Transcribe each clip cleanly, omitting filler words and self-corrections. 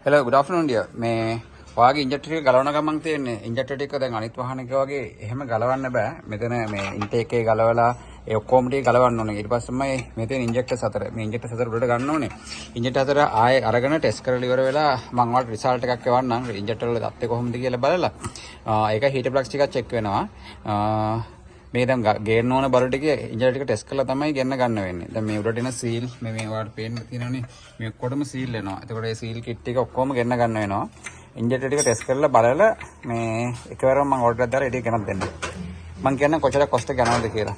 Hello, good afternoon dear. මේ ඔයාගේ ඉන්ජෙක්ටර් එක ගලවන ගමන් තියෙන්නේ ඉන්ජෙක්ටර් ටික දැන් අනිත් වාහනයක වගේ එහෙම ගලවන්න බෑ. මෙතන මේ ඉන්ටේක් එකේ ගලවලා ඒ ඔක්කොම ටික ගලවන්න ඕනේ. ඊට පස්සේ තමයි මේ තියෙන ඉන්ජෙක්ටර්ස් හතර. මේ ඉන්ජෙක්ටර්ස් හතර උඩට ගන්න ඕනේ. ඉන්ජෙක්ටර් හතර ආයේ අරගෙන ටෙස්ට් කරලා ඉවර වෙලා මම ඔයාලට රිසල්ට් එකක් එවන්නම්. ඉන්ජෙක්ටර් වල තත්ත්වය කොහොමද කියලා බලලා. ඒක හීටර් ප්ලග්ස් ටිකක් චෙක් වෙනවා. මේ දැන් ගේන්න ඕන බර ටික ඉන්ජෙක්ටර් ටික ටෙස්ට් කරලා තමයි ගෙන්න ගන්න වෙන්නේ. දැන් මේ උඩට එන සීල් මේ ඔයාලට පේන්න තියෙනවනේ. මේ ඔක්කොටම සීල් එනවා. එතකොට මේ සීල් කිට් ටික ඔක්කොම ගෙන්න ගන්න වෙනවා. ඉන්ජෙක්ටර් ටික ටෙස්ට් කරලා බලලා මේ එකවරම මම ඕඩර් එකක් දාලා ඒක ගෙනත් දෙන්න. මම කියන්නේ කොච්චර කොස්ට් එක යනවද කියලා.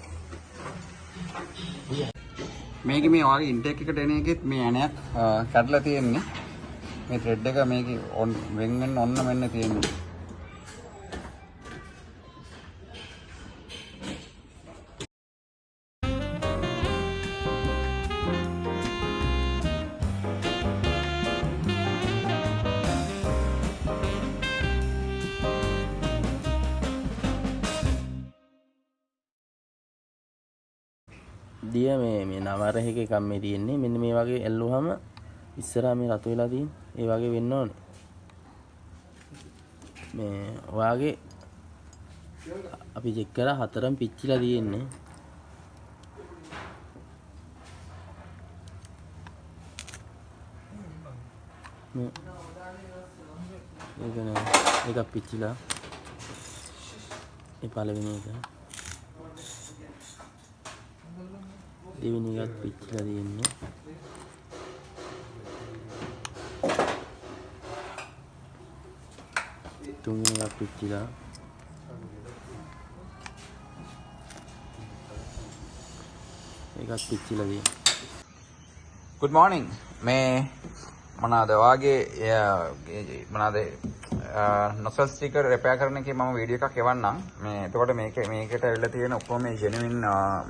මේකේ මේ ඔයාගේ ඉන්ටේක් එකට එන එකෙත් මේ ඇණයක් කඩලා තියෙන්නේ. මේ ත්‍රෙඩ් එක මේකේ වෙන් වෙන්න ඔන්න මෙන්න තියෙන්නේ. දිය මේ නවරහ එකක් මේ තියෙන්නේ මෙන්න මේ වගේ ඇල්ලුවාම ඉස්සරහා මේ රතු වෙලා තියෙන ඒ වගේ වෙන්න ඕනේ මේ ඔයාගේ අපි චෙක් කරලා හතරම පිච්චිලා තියෙන්නේ මේක එකක් පිච්චිලා ඒ පළවෙනි එක දෙවෙනි එකත් පිච්චිලා තියෙන්නේ තුන්වෙනි එකත් පිච්චිලා ඒකත් පිච්චිලා තියෙන්නේ Good morning. මේ මොනවාද වාගේ මොනවාද නොසල් ස්ටිකර් රිපෙයාර් කරන එකේ මම වීඩියෝ එකක් එවන්නම්. මේ එතකොට මේකට ඇවිල්ලා තියෙන ඔක්කොම මේ ජෙනුයින්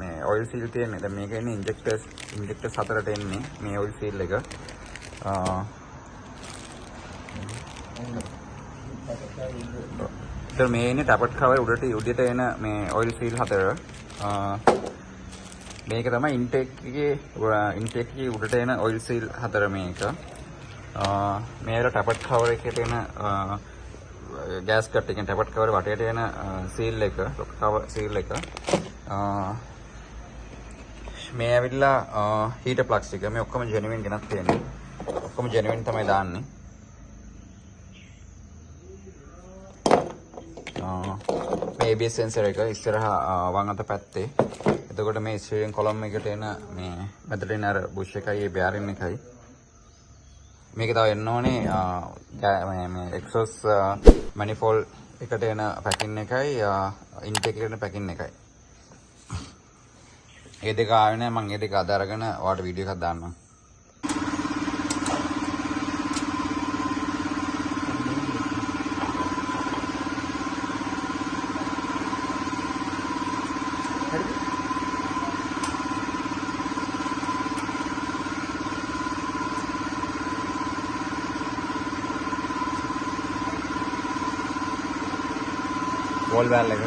මේ ඔයිල් සීල් තියෙන්නේ. දැන් මේක ඉන්නේ ඉන්ජෙක්ටර්ස් හතරට එන්නේ මේ ඔයිල් සීල් එක. දැන් මේ ඉන්නේ ටැපට් කවර් උඩට එන මේ ඔයිල් සීල් හතර. මේක තමයි ඉන්ටේක් එකේ උඩට එන ඔයිල් සීල් හතර මේක. මේක ටැපට් කවර් එකට එන ගෑස් කට් එකෙන් ටැපට් කවර් වටේට එන සීල් එක ලොක් කවර් සීල් එක. මේ ඇවිල්ලා හීටර් ප්ලග්ස් ටික මේ ඔක්කොම ජෙනුයින් ගෙනත් තියෙන්නේ. ඔක්කොම ජෙනුයින් තමයි දාන්නේ. මේ ABS sensor එක ඉස්සරහා වම් අත පැත්තේ. එතකොට මේ ස්ටියරින් කොලම් එකට එන මේ මැදට එන අර බුෂ් එකයි ඒ බෑරින් එකයි. මේක තව එන්න ඕනේ මේ එක්සොස් මැනිෆෝල්ඩ් එකට එන පැකින් එකයි ඉන්ටේක් එකට එන පැකින් එකයි. ඒ දෙක ආවේ නැහැ මම ඒ දෙක අදාරගෙන ඔයාලට වීඩියෝ එකක් දාන්නම්. Wall wall එක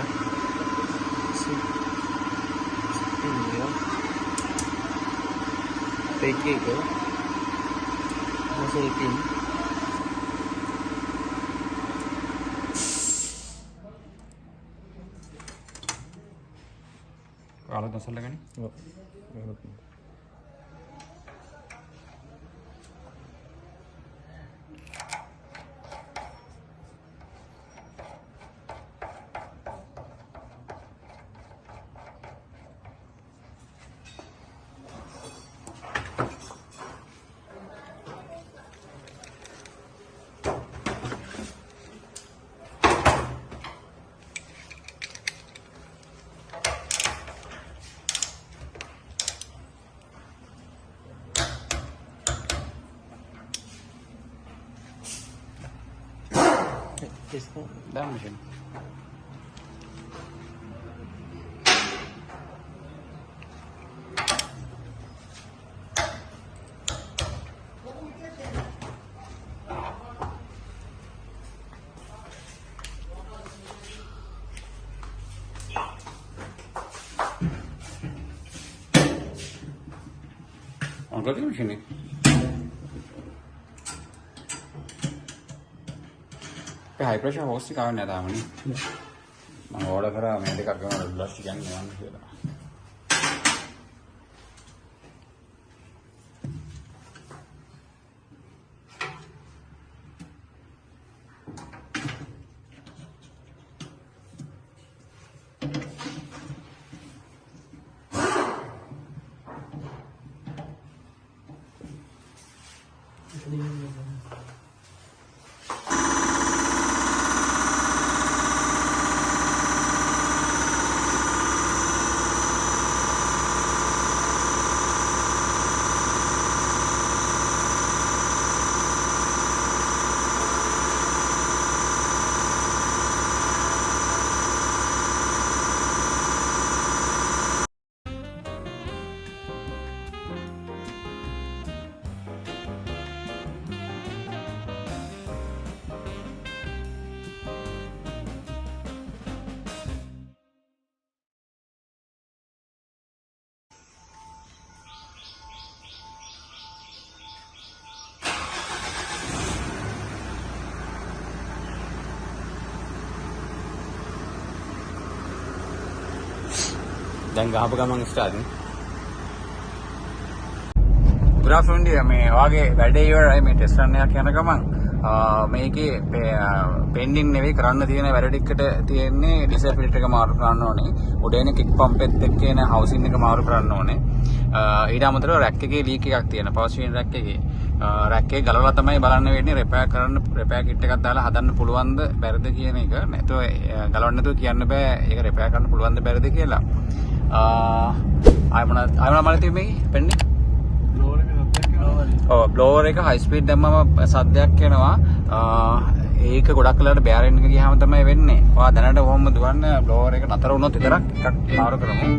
පෙග් එක මොසල් පින් කාලද නොසල්ලා ගන්නේ. ඔව් දාන්න මැෂින්. On කරලා මැෂින් එක. high pressure hose එක ආවනේ තාමනේ. මම ඕඩර් කරා මේ දෙකක් ගමන බ්ලෂ් කියන්නේ යන්න කියලා. දැන් ගහපු ගමන් ස්ටාර්ට් නේ. Good afternoon dear. මේ වාගේ වැඩේ ඉවරයි මේ ටෙස්ට් රන් එකක් යන ගමන් මේකේ පෙන්ඩින් නෙවෙයි කරන්න තියෙන වැඩ ටිකට තියෙන්නේ ඩීසල් ෆිල්ටර් එක මාරු කරන්න ඕනේ. උඩේන කික් පම්පෙත් එක්ක එන හවුසින් එක මාරු කරන්න ඕනේ. ඊට අමතරව රැක් එකේ ලීක් එකක් තියෙනවා. පවර් ස්ටේෂන් රැක් එකේ. රැක් එක ගලවලා තමයි බලන්න වෙන්නේ රිපෙයාර් කිට් එකක් දාලා හදන්න පුළුවන්ද බැරිද කියන එක. නැතුව ගලවන්න නැතුව කියන්න බෑ ඒක රිපෙයාර් කරන්න පුළුවන්ද බැරිද කියලා. I'm not මේ පෙන්නේ බ්ලෝවර් එක හයි ස්පීඩ් දැම්මම සද්දයක් එනවා. ඒක ගොඩක් වෙලාවට බෑරින් එක ගියාම තමයි වෙන්නේ. ඔයා දැනට කොහොමද දුවන්නේ බ්ලෝවර් එක නතර වුණොත් විතරක් එකක් මාරු කරමු.